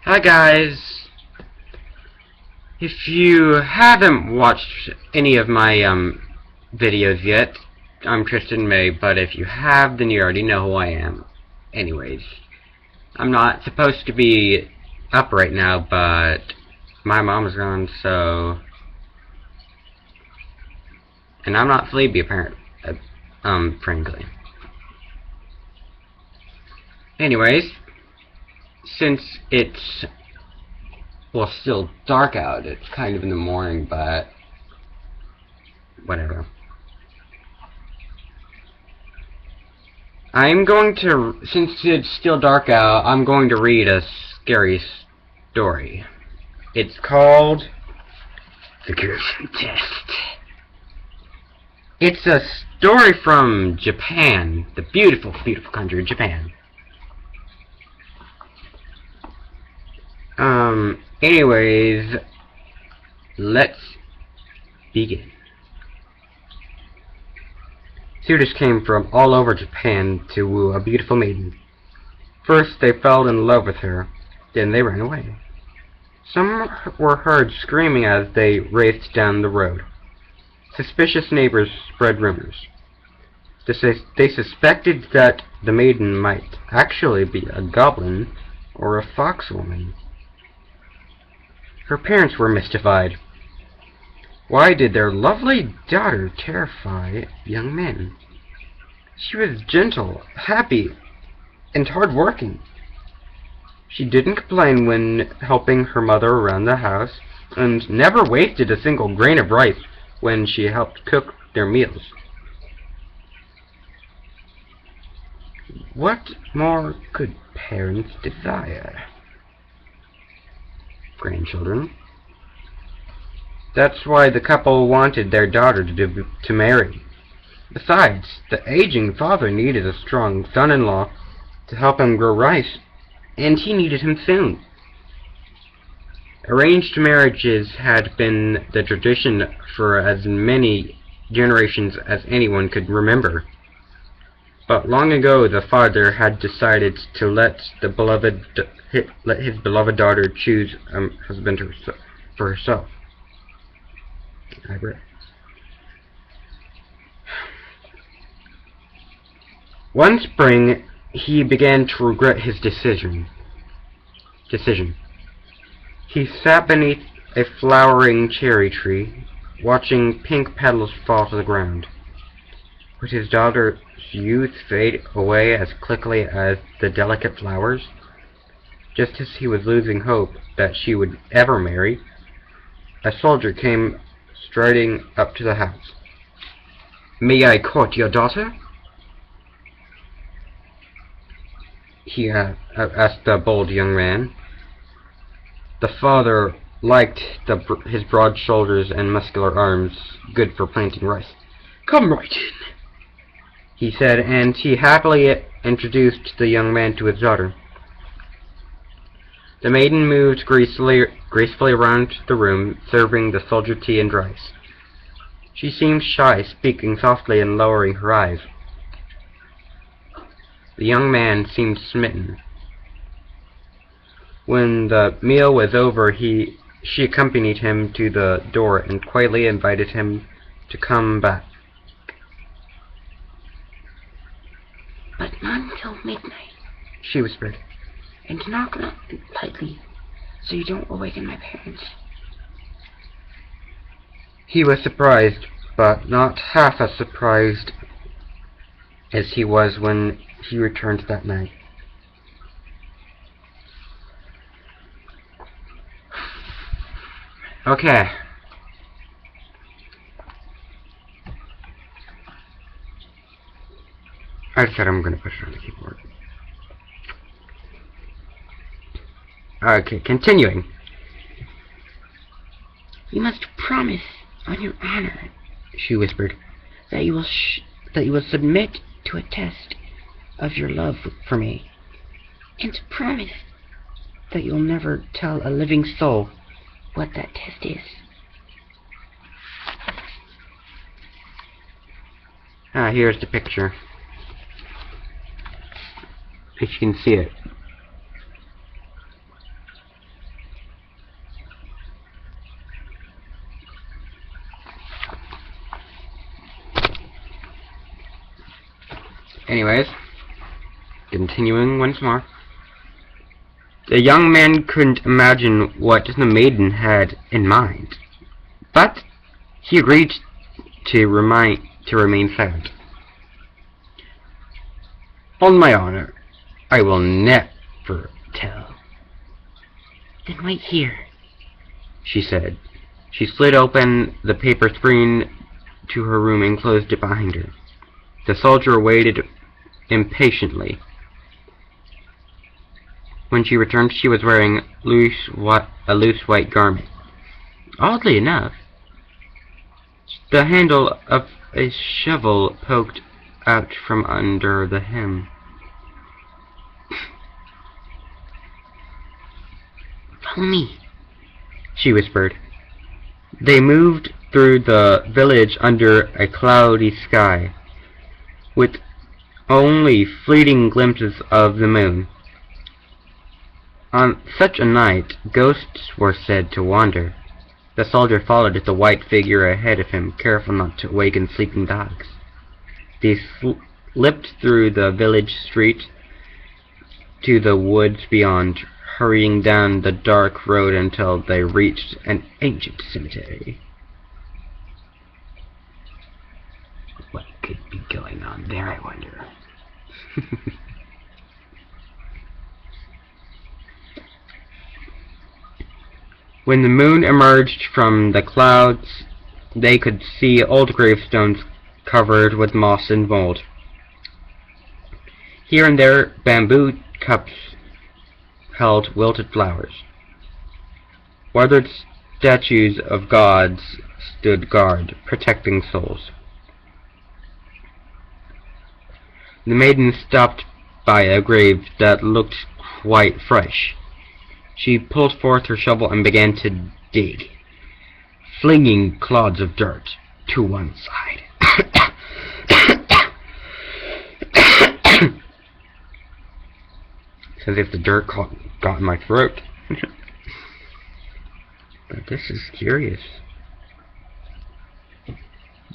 Hi guys! If you haven't watched any of my videos yet, I'm Tristan May, but if you have, then you already know who I am. Anyways, I'm not supposed to be up right now, but my mom's gone, so... And I'm not sleepy, apparently. Frankly. Anyways, since it's still dark out. It's kind of in the morning, but whatever. Since it's still dark out, I'm going to read a scary story. It's called The Gruesome Test. It's a story from Japan, the beautiful, beautiful country of Japan. Anyways, let's begin. Suitors came from all over Japan to woo a beautiful maiden. First they fell in love with her, then they ran away. Some were heard screaming as they raced down the road. Suspicious neighbors spread rumors. They suspected that the maiden might actually be a goblin or a fox woman. Her parents were mystified. Why did their lovely daughter terrify young men? She was gentle, happy, and hard-working. She didn't complain when helping her mother around the house, and never wasted a single grain of rice when she helped cook their meals. What more could parents desire? Grandchildren. That's why the couple wanted their daughter to marry. Besides, the aging father needed a strong son-in-law to help him grow rice, and he needed him soon. Arranged marriages had been the tradition for as many generations as anyone could remember. But long ago the father had decided to let his beloved daughter choose a husband for herself. One spring, he began to regret his decision. He sat beneath a flowering cherry tree, watching pink petals fall to the ground. Would his daughter's youth fade away as quickly as the delicate flowers? Just as he was losing hope that she would ever marry, a soldier came striding up to the house. "May I court your daughter?" he asked the bold young man. The father liked his broad shoulders and muscular arms, good for planting rice. "Come right in," he said, and he happily introduced the young man to his daughter. The maiden moved gracefully around the room, serving the soldier tea and rice. She seemed shy, speaking softly and lowering her eyes. The young man seemed smitten. When the meal was over, she accompanied him to the door and quietly invited him to come back. "But not until midnight," she whispered, "and knock lightly, so you don't awaken my parents." He was surprised, but not half as surprised as he was when he returned that night. Okay. I said I'm going to push it on the keyboard. Okay, continuing. "You must promise on your honor," she whispered, that you will submit to a test of your love for me, and promise that you'll never tell a living soul what that test is." Here's the picture. If you can see it. Anyways, continuing once more. The young man couldn't imagine what the maiden had in mind, but he agreed to remain silent. On my honor, I will never tell. Then wait here, she said. She slid open the paper screen to her room and closed it behind her. The soldier waited impatiently. When she returned, she was wearing a loose white garment. Oddly enough, the handle of a shovel poked out from under the hem. Follow me, she whispered. They moved through the village under a cloudy sky, with only fleeting glimpses of the moon. On such a night, ghosts were said to wander. The soldier followed the white figure ahead of him, careful not to awaken sleeping dogs. They slipped through the village street to the woods beyond, hurrying down the dark road until they reached an ancient cemetery. What could be going on there, I wonder? When the moon emerged from the clouds, they could see old gravestones covered with moss and mold. Here and there, bamboo cups held wilted flowers. Weathered statues of gods stood guard, protecting souls. The maiden stopped by a grave that looked quite fresh. She pulled forth her shovel and began to dig, flinging clods of dirt to one side. It's as if the dirt got in my throat. But this is curious.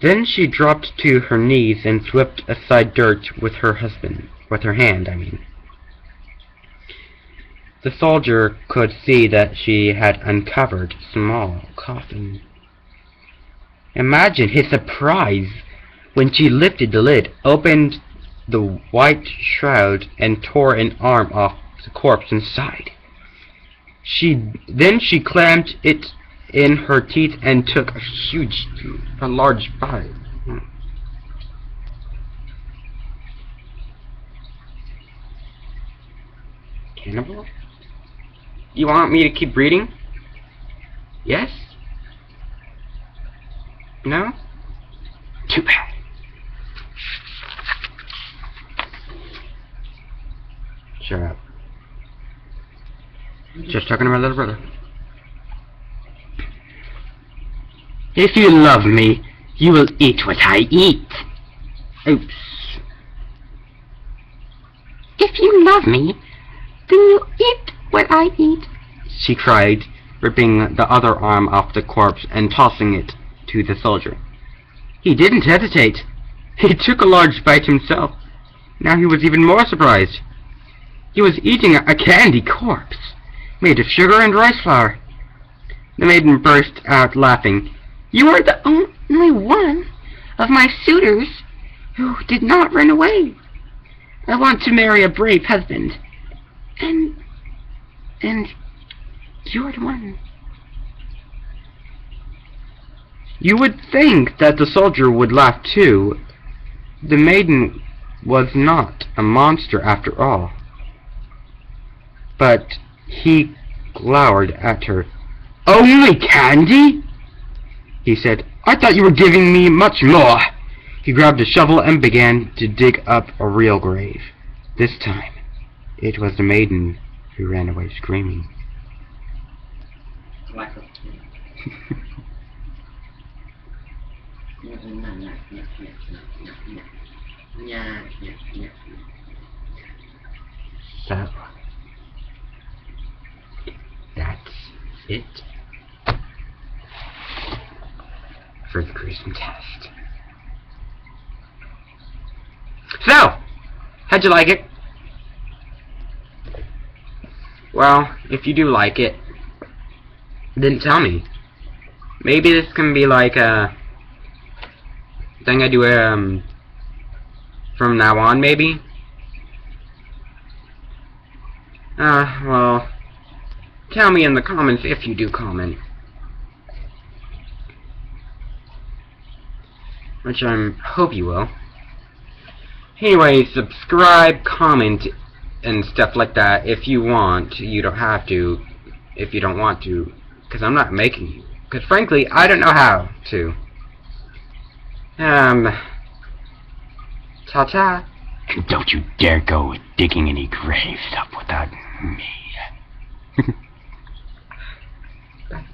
Then she dropped to her knees and swept aside dirt with her hand, I mean. The soldier could see that she had uncovered a small coffin. Imagine his surprise when she lifted the lid, opened the white shroud, and tore an arm off the corpse inside. Then she clamped it in her teeth and took a large bite. Cannibal? You want me to keep reading? Yes? No? Too bad. Shut up. Just talking to my little brother. If you love me, you will eat what I eat. Oops. If you love me, then you'll eat what I eat, she cried, ripping the other arm off the corpse and tossing it to the soldier. He didn't hesitate. He took a large bite himself. Now he was even more surprised. He was eating a candy corpse, made of sugar and rice flour. The maiden burst out laughing. You are the only one of my suitors who did not run away. I want to marry a brave husband. And you're the one. You would think that the soldier would laugh too. The maiden was not a monster after all. But he glowered at her. Only candy? He said, I thought you were giving me much more. He grabbed a shovel and began to dig up a real grave. This time, it was the maiden who ran away screaming. So, that's it for the Gruesome Test. So, How'd you like it? Well, if you do like it, then tell me. Maybe this can be like a thing I do from now on, maybe? Well, tell me in the comments if you do comment. Which I hope you will. Anyway, subscribe, comment, and stuff like that if you want. You don't have to if you don't want to, because I'm not making you. Because frankly, I don't know how to. Ta-ta. And don't you dare go digging any graves up without me. Bye.